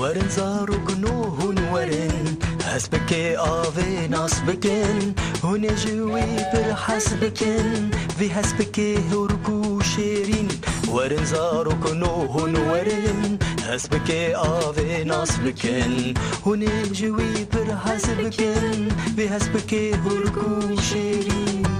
ورن زاروك نوهن ورن حسبك آوي نصبكن هن جوي برحسبكن في حسبك هركو شيرين ورن زاروك نوهن ورن حسبك آوي نصبكن هن جوي برحسبكن في حسبك هركو شيرين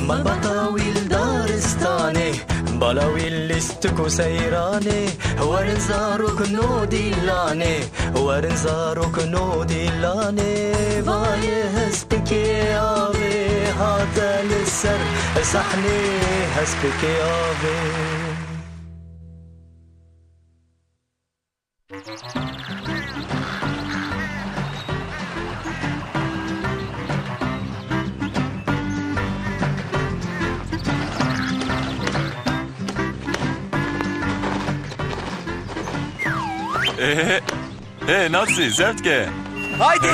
مالبطاويل دارستاني بلاويل استكو سيراني ورن زاروك نودي لاني ورن زاروك نودي لاني باي هسبكي آوي هذا للسر صحني هسبكي آوي ايه ناصي زفتك هايدي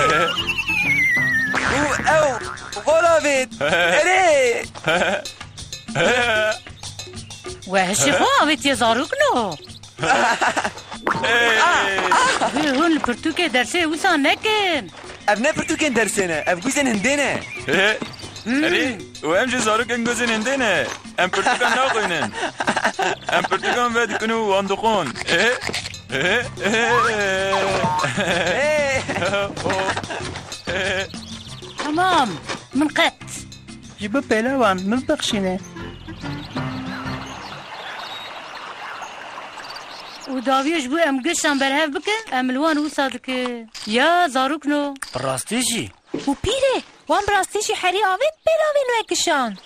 او فولافيت اري وهشي خوابت يا زاروكنو هون البرتوكي درسي وسان نكن ابنا برتوكين درسنا ابجوزن هندنا اري وامجي زاروك انجوزن عندنا ام برتقال ناقينن ام برتقال ودكنو واندخون تمام من قط جيب بلاوان من بخشينه وداويش بو ام قشان برهف بكن ام الوان وصادك يا زاروكنو راستيجي وبيري وان براستيشي حري آوید بلاوی نوکشان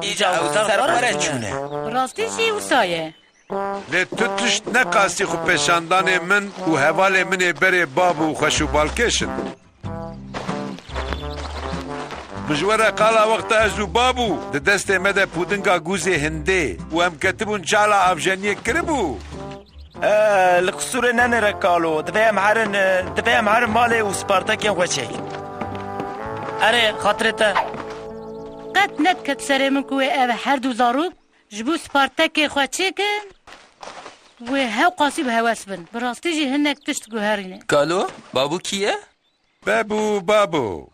ایجا اوتر قراره چونه راستي شي وصايه لی تو تشت نقاسی خو پیشاندان من و حوال من بره باب و خوشو بالکشن بجوره قالا وقت ازو بابو ده دست مده پودنگا گوزه هنده و هم کتبون چالا افجانیه کربو القصور نانه رکالو دفعه محرن ماله و سپارتاکین خوچه اره خاطرته قد ندكت سري منكو اه حردو زاروك جبو سبارتاكي خواتشيكن وهاو قاسي بهواسبن براستيجي هنك تشتقو هارينه کالو بابو کیه؟ بابو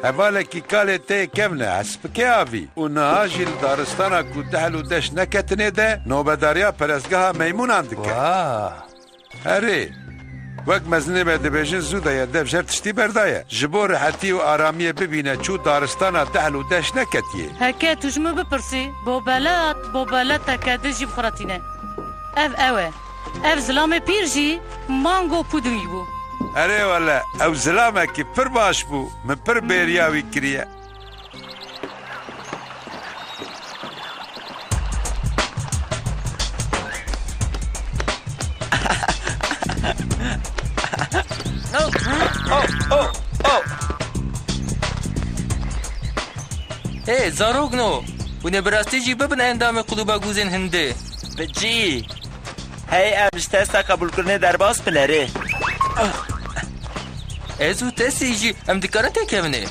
حواله کی کاله ته کمنه حسب که آوی و نهاجی دارستانا کو دهلو دش نکتنه ده نوبداریا پرسگاه میمون اندکه هره وقت مزنه به دبیجن زوده یا دف جر تشتی بردایه جبور حتی و آرامیه ببینه چو دارستانا دهلو دش نکتیه هكا تجمو ببرسي بوبالات كادجي بخراتينه اوه اف زلامه بيرجي مانگو پودنگی بو اره والا او زلامه که پر باش بو من پر بیریاوی کریه ايه زاروگنو ونه براستيجي ببن اندام قلوبا گوزن هنده بجی هی امش تستا قبول کرنه در باز پلره ازو تسيجي ام دكارته كمنه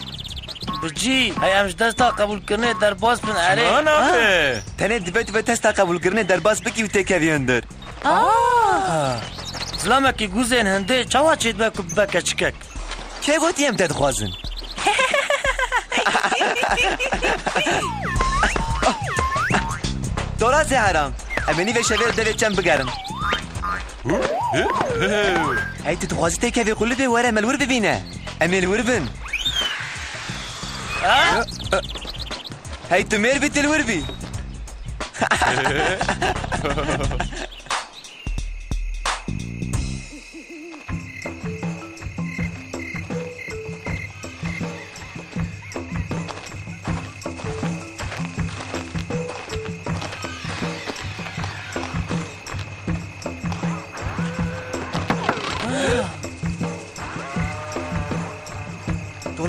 بجی هی امش تستا قبول کرنه در باز پن اره تنه دبت تستا قبول کرنه در باز بکی و تکوی اندر زلامه که گوزن هنده چوا چید بکا چکک که گوتی هم تد خوازن درازه حرام امنی و شویر دوی چند بگرم هی تو تخوازی تکوی قلوبه وره ملور ببینه امل وربن هی تو میر بیت الور بی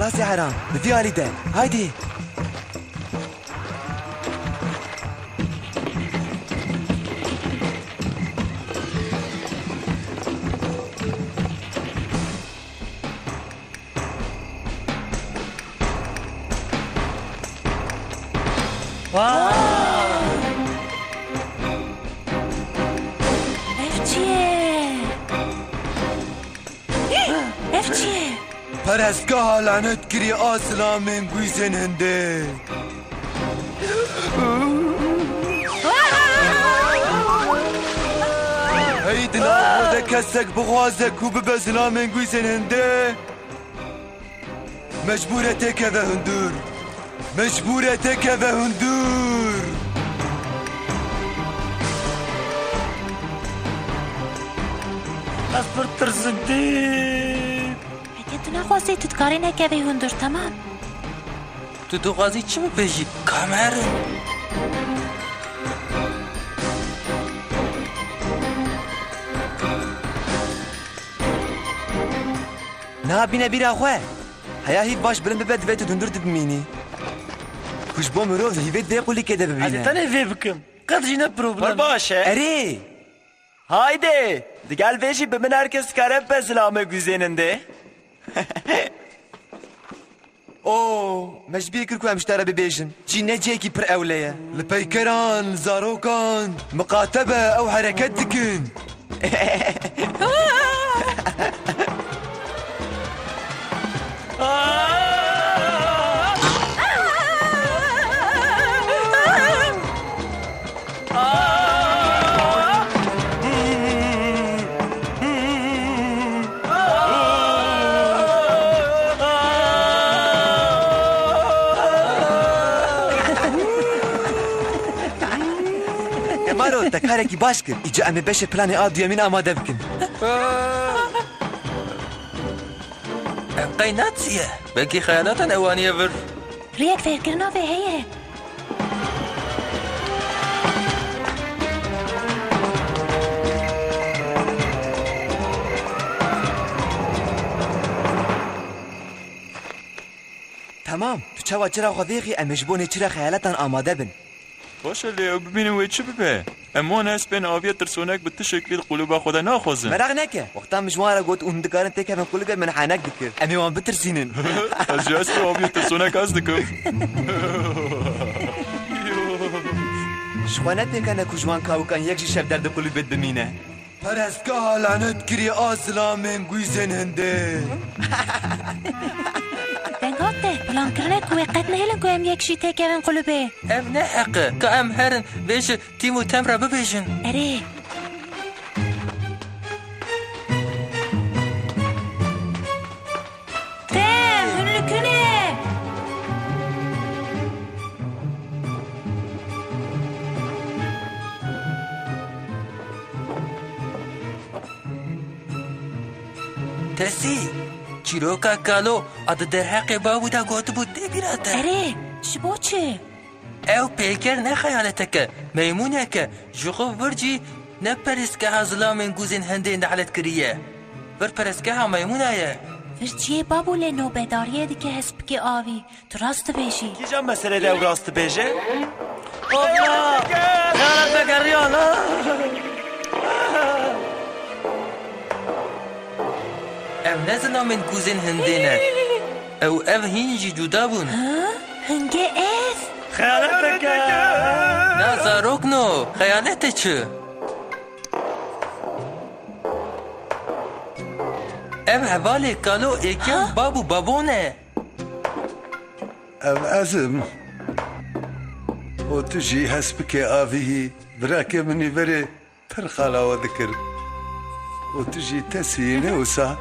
خلاص يا حرام بدي والدين هايدي پرستگاه لعنت کری آسلامین گویزن هنده هیدنا خود کسک بغوازک و ببزلامین گویزن هنده مجبوره تکه و هندور مجبوره تکه و هندور از پر ترسنده اگه تو نخواستی تو کاری نکوی هندور تمام تو دو غازی چی بپیجی؟ کامر نه بینه بیره خواه هیا هی باش برم ببه دویتو دندور دبمینی کش با مروف هیوید دی قولی که ده از ببینه تنه وی بکم قد جینا پروبلم باشه اره Haydi. Gel beşi bimin herkes kare bezlame güzeninde. او مجبیر کرد که امشتره ببیجن جینه جیکی پر اولیه لپیکران زاروکان مقاتبه او حرکت دکن مارو تکارکی باش کن ایجا امی بشه پلان آدیامین آماده بکن قیناتیه بلکی خیالاتن اوانیه ور ریک فکرنا به هیه تمام تو چوا چرا خواه امیش بونه چرا خیالاتان آماده بن باشه لیو ببینم وی چی ببه اما ناس بین آویه ترسونک به تشکلی قلوبا خدا ناخوزن مرق نکه وقتا مجموعه گوت اون دکارن تکه من قلوبه من حانک دکر امی وان بترسینن از جاست آویه ترسونک از دکم شوانت میکنه کجوان کاوکان یک شب درد قلوبت بمینه پرستگاه لعنت کری آسلامین گویزن هنده دنگاته پلان کرنه کوی قد نهیلن کوی ام یک شی تکه من قلوبه ام نه حقه که ام هرن ویش تیمو تم را ببیجن اره تم هنلکنه تسی چیروکا کالو اد در حق بابو دا گوت بود دی بیراته اره شبو چه؟ او پیکر نه خیالتکه میمونه که جخو ورجی نه پرسکه هزلا من گوزن هنده نعلت کریه ور پرسکه ها میمونه یه فرچیه بابو لی نوبداریه دی که حسب که آوی تو راست بیشی کی جان mesele de rast beje? اوبلا خیالت بگریان او نزلا من گوزن هنده نه او هینجی جدا بون هنگه ایف خیالت بگر نه زاروک نو خیالته چه او حواله کالو ایکم بابو بابونه ام ازم و تجي حسبك آفيه براك مني بري ترخلا وذكر وتجي تسيني وسا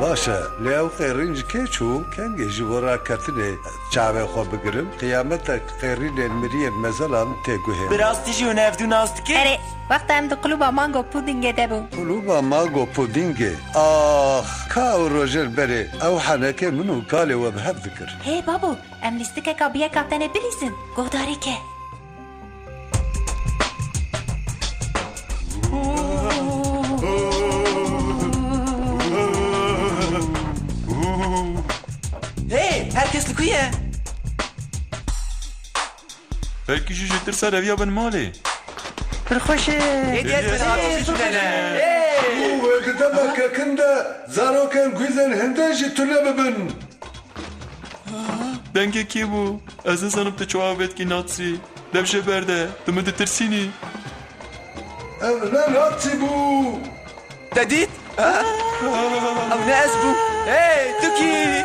باشا لو قيرينج كيشو كان يجبرا كتني شعبي خو بقرم قيامتك قيرين المريم مزلام تيجوه Biraz tiji önevdun astı ki. اره وقت هم دو قلوبا مانگو پودینگه دبو قلوبا ماغو بودينجي آخ كاو روجر بري أو حنكي منو قالي وبهب ذكر هی بابو ام لیستکه که بیا کابتنه بلیزن گوداری که هی herkes لکویه بلکی شو جتر سر اویا بن مالی برخوشه هدیت بنا بشوننه وقدامك كندا زارو كان جوزن هنداجي تلا ببن دنگه کی بو؟ از این سنب تو چوابت کی ناتسی لبشه برده دمده ترسینی لا ناتي بو ددید او ناس بو ايه توكي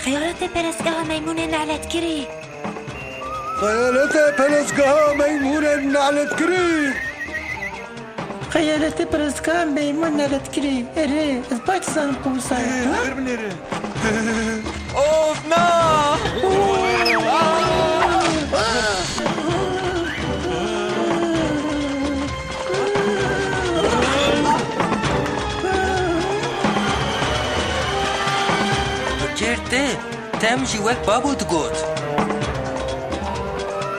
خيارات پرستگاه میمون نعلت کری خيالات بلسقها ميمونة نعلت كري خیالت پرسکا میمون نلت کری اره از باید سان قوسای اوف نا کرده تمشي وك بابو تقول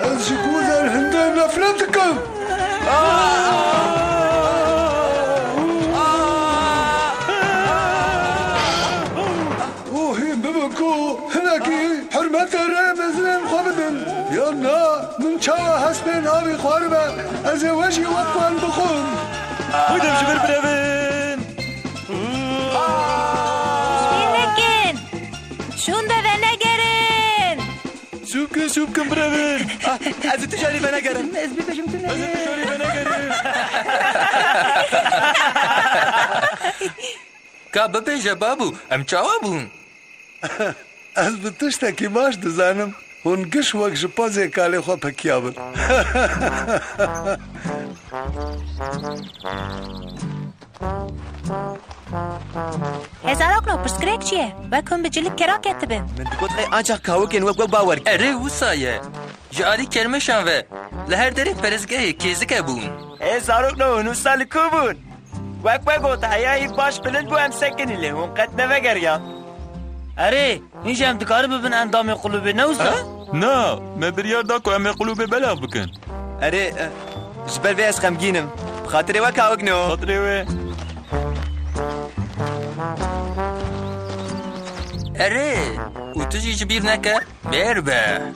از جبوزة الهندان نفلتكم وهين ببكو هناكي حرمة الرمزين خبدن يلا من شاوة هسبين آبي خواربة أزواجي وقوان بخون بودم شبر برابن نکن شون به نگرن سوب کن برابن از تجاري بنقرن از بیدشم تو نه كا ببيجا بابو ام چاوابون از بتشتكي ماش دزانم هون قش وق جبازي كالي خوا بكيابن هزارك نو برسكريك چیه وکن بجلك کرا كتبه من تقول خي آنچه كاوكين وك باور اره وصايا جاري كرمشان و لهر داري پرزگاه كيزك ابون ای زاروک نو نوستا لکوبون وک گوت هیایی باش بلند بو هم سکنی لی هون قد نوگر اره اینجا هم دکاره ببین اندام قلوبه نوسا نا ما بريار داكو ام قلوبي بلاغ بكن اري جبل فيس خمجينم بخاطري وك كاوكنو خاطري وي اره وتجي جبير نكا بيربا